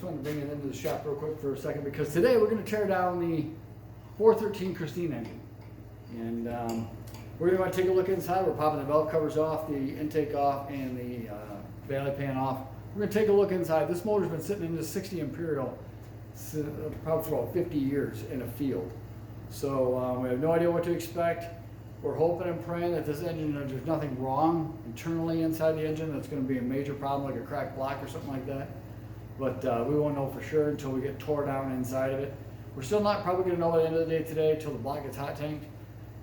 wanted to bring it into the shop real quick for a second because today we're going to tear down the 413 Christine engine. And we're going to take a look inside. We're popping the valve covers off, the intake off, and the valley pan off. We're going to take a look inside. This motor's been sitting in this 60 Imperial probably for about 50 years in a field. So we have no idea what to expect. We're hoping and praying that this engine, there's nothing wrong internally inside the engine that's going to be a major problem, like a cracked block or something like that. But we won't know for sure until we get tore down inside of it. We're still not probably going to know by the end of the day today until the block gets hot tanked.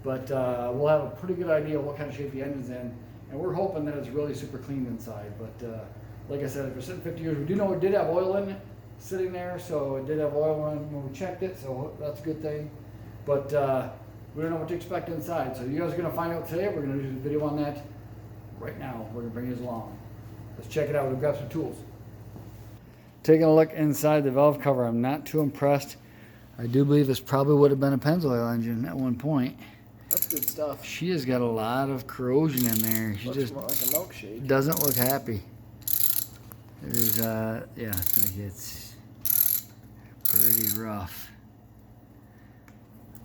But we'll have a pretty good idea of what kind of shape the engine's in. And we're hoping that it's really super clean inside. But like I said, if it's sitting 50 years, we do know it did have oil in it sitting there. So it did have oil in when we checked it. So that's a good thing. But we don't know what to expect inside. So you guys are going to find out today. We're going to do a video on that right now. We're going to bring you along. Let's check it out. We'll grab some tools. Taking a look inside the valve cover, I'm not too impressed. I do believe this probably would have been a Pennzoil engine at one point. That's good stuff. She has got a lot of corrosion in there. She looks just more like a milkshake. Doesn't look happy. There's yeah, it's pretty rough.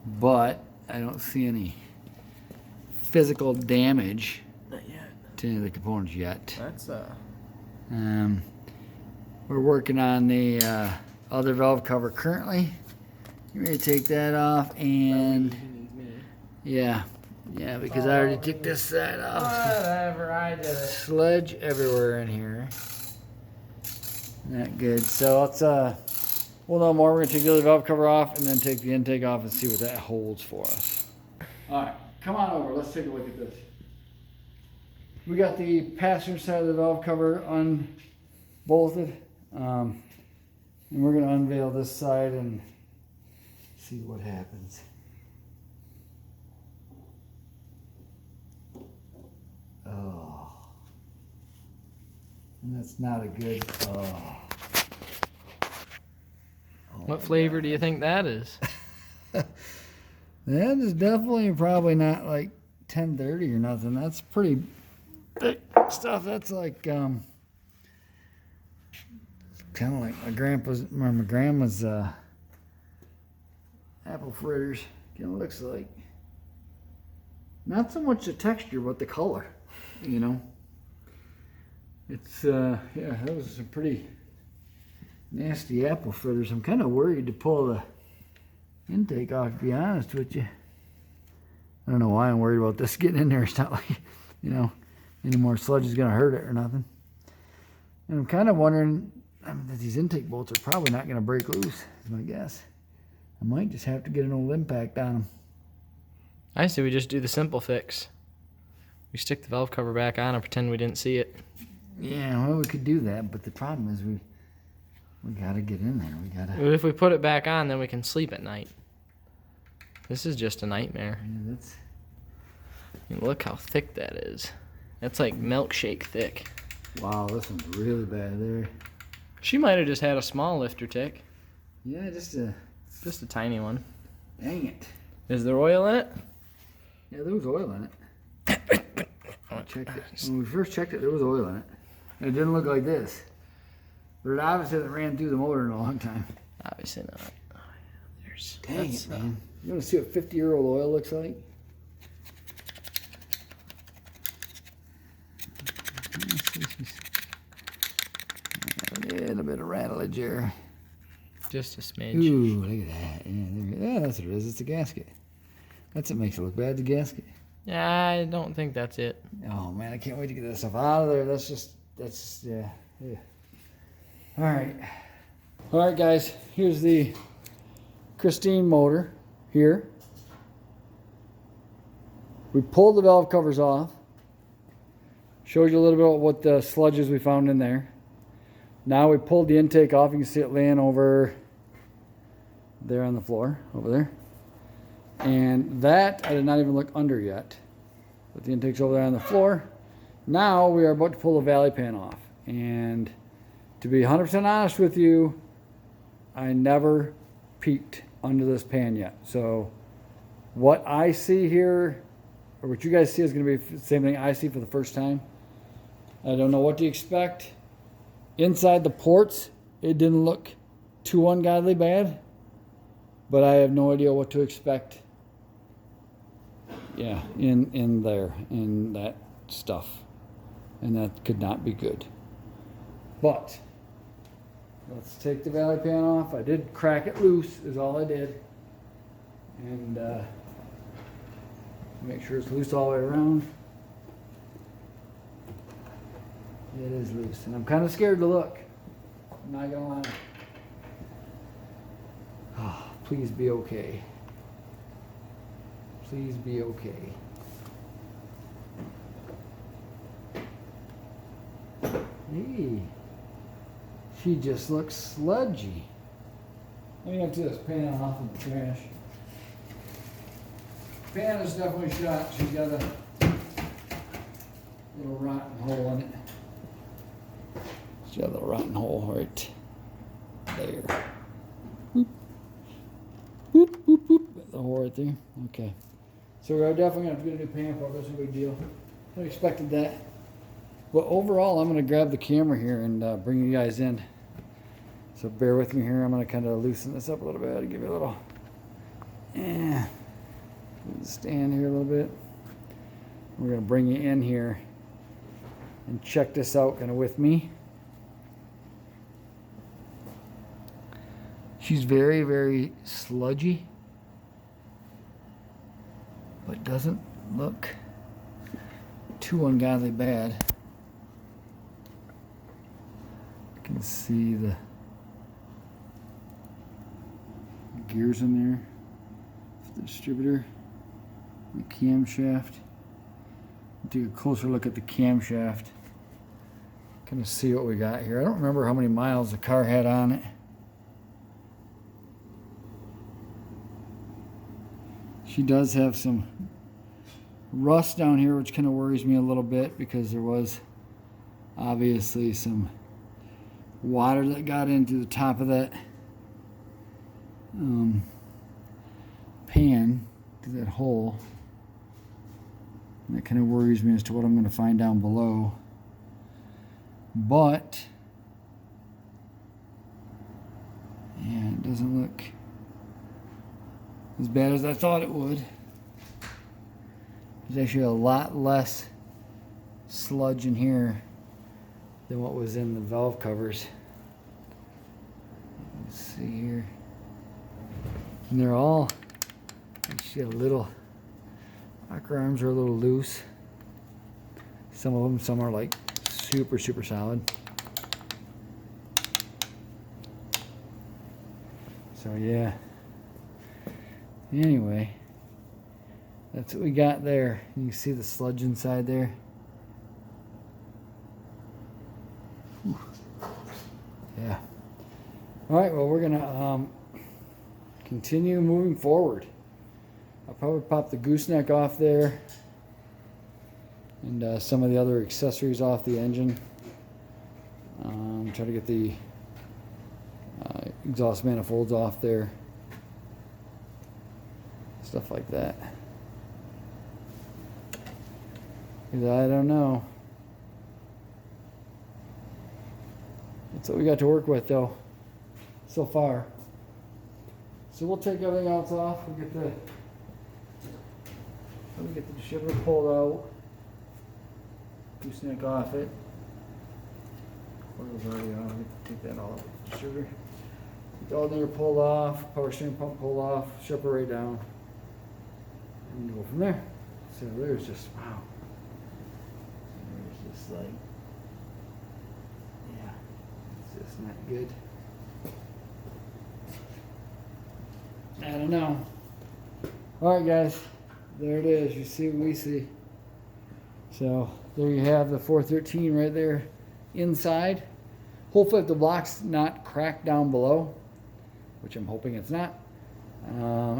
But I don't see any physical damage Not yet. to any of the components yet. That's We're working on the other valve cover currently. You ready to take that off and yeah, because I already took this side off. Whatever, I did it. Sludge everywhere in here. Not good. So let's we'll know more. We're gonna take the other valve cover off and then take the intake off and see what that holds for us. All right, come on over. Let's take a look at this. We got the passenger side of the valve cover unbolted. And we're going to unveil this side and see what happens. Oh. And that's not a good, oh. What flavor do you think that is? That is definitely probably not like 1030 or nothing. That's pretty thick stuff. That's like, kind of like my grandma's apple fritters. Kind of looks like. Not so much the texture, but the color. You know. It's yeah, those are some pretty nasty apple fritters. I'm kind of worried to pull the intake off, to be honest with you. I don't know why I'm worried about this getting in there. It's not like, you know, any more sludge is gonna hurt it or nothing. And I'm kind of wondering. I mean, that these intake bolts are probably not going to break loose, is my guess. I might just have to get an old impact on them. I say we just do the simple fix. We stick the valve cover back on and pretend we didn't see it. Yeah, well, we could do that, but the problem is we got to get in there. We got to. But if we put it back on, then we can sleep at night. This is just a nightmare. Yeah, that's. I mean, look how thick that is. That's like milkshake thick. Wow, this one's really bad there. She might have just had a small lifter tick. Yeah, just a tiny one. Dang it. Is there oil in it? Yeah, there was oil in it. I checked it. When we first checked it, there was oil in it. And it didn't look like this. But it obviously hasn't ran through the motor in a long time. Obviously not. Oh, yeah, there's. Dang it, man. You want to see what 50-year-old oil looks like? A little bit of rattlage here. Just a smidge. Ooh, look at that. Yeah, that's what it is. It's a gasket. That's what makes it look bad, the gasket. Yeah, I don't think that's it. Oh, man, I can't wait to get this stuff out of there. That's just, yeah. All right, guys. Here's the Christine motor here. We pulled the valve covers off. Showed you a little bit about what the sludges we found in there. Now we pulled the intake off. You can see it laying over there on the floor, over there. And that, I did not even look under yet. But the intake's over there on the floor. Now we are about to pull the valley pan off. And to be 100% honest with you, I never peeked under this pan yet. So what I see here, or what you guys see, is going to be the same thing I see for the first time. I don't know what to expect. Inside the ports, It didn't look too ungodly bad, but I have no idea what to expect. Yeah, in there, in that stuff. And that could not be good. But let's take the valley pan off. I did crack it loose, is all I did. And make sure it's loose all the way around. It is loose, and I'm kind of scared to look. I'm not gonna lie. Oh, please be okay. Please be okay. Hey, she just looks sludgy. Let me empty this pan off in the trash. Pan is definitely shot. She's got a little rotten hole in it. She's got a little rotten hole right there. Boop. Boop, boop, boop. The hole right there. Okay. So we're definitely going to have to get a new pan for it. That's no big deal. I expected that. But overall, I'm going to grab the camera here and bring you guys in. So bear with me here. I'm going to kind of loosen this up a little bit. Give you a little stand here a little bit. We're going to bring you in here and check this out kind of with me. She's very, very sludgy, but doesn't look too ungodly bad. You can see the gears in there, the distributor, the camshaft. Take a closer look at the camshaft. Kind of see what we got here. I don't remember how many miles the car had on it. She does have some rust down here, which kind of worries me a little bit because there was obviously some water that got into the top of that pan, to that hole. And that kind of worries me as to what I'm going to find down below. But yeah, it doesn't look as bad as I thought it would. There's actually a lot less sludge in here than what was in the valve covers. Let's see here. And they're all, see a little, rocker arms are a little loose. Some of them, some are like super, super solid. So yeah. Anyway, that's what we got there. You can see the sludge inside there. Whew. Yeah. All right, well, we're gonna continue moving forward. I'll probably pop the gooseneck off there and some of the other accessories off the engine. Try to get the exhaust manifolds off there. Stuff like that. Because I don't know. That's what we got to work with though, so far. So we'll take everything else off. We'll get the distributor pulled out. Gooseneck off it. Coil's already on. Take that all out. Distributor. Get the alternator pulled off. Power steering pump pulled off. Separate down. And go from there. So there's just, wow. There's just like, yeah, it's just not good. I don't know. Alright guys, there it is. You see what we see. So there you have the 413 right there inside. Hopefully if the block's not cracked down below, which I'm hoping it's not,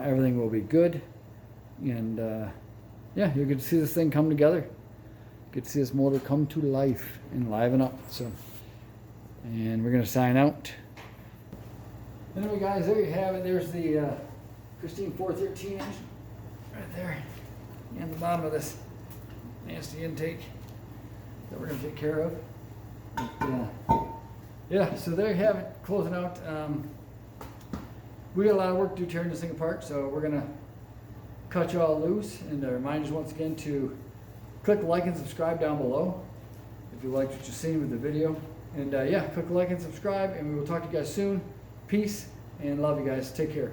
everything will be good. And yeah, you're good to see this thing come together. Good to see this motor come to life and liven up. So, and we're gonna sign out. Anyway, guys, there you have it. There's the Christine 413 engine right there, and the bottom of this nasty intake that we're gonna take care of. But, yeah, so there you have it, closing out. We got a lot of work to do tearing this thing apart, so we're gonna cut you all loose. And remind you once again to click like and subscribe down below if you liked what you've seen with the video. And yeah, click like and subscribe, and we will talk to you guys soon. Peace and love you guys. Take care.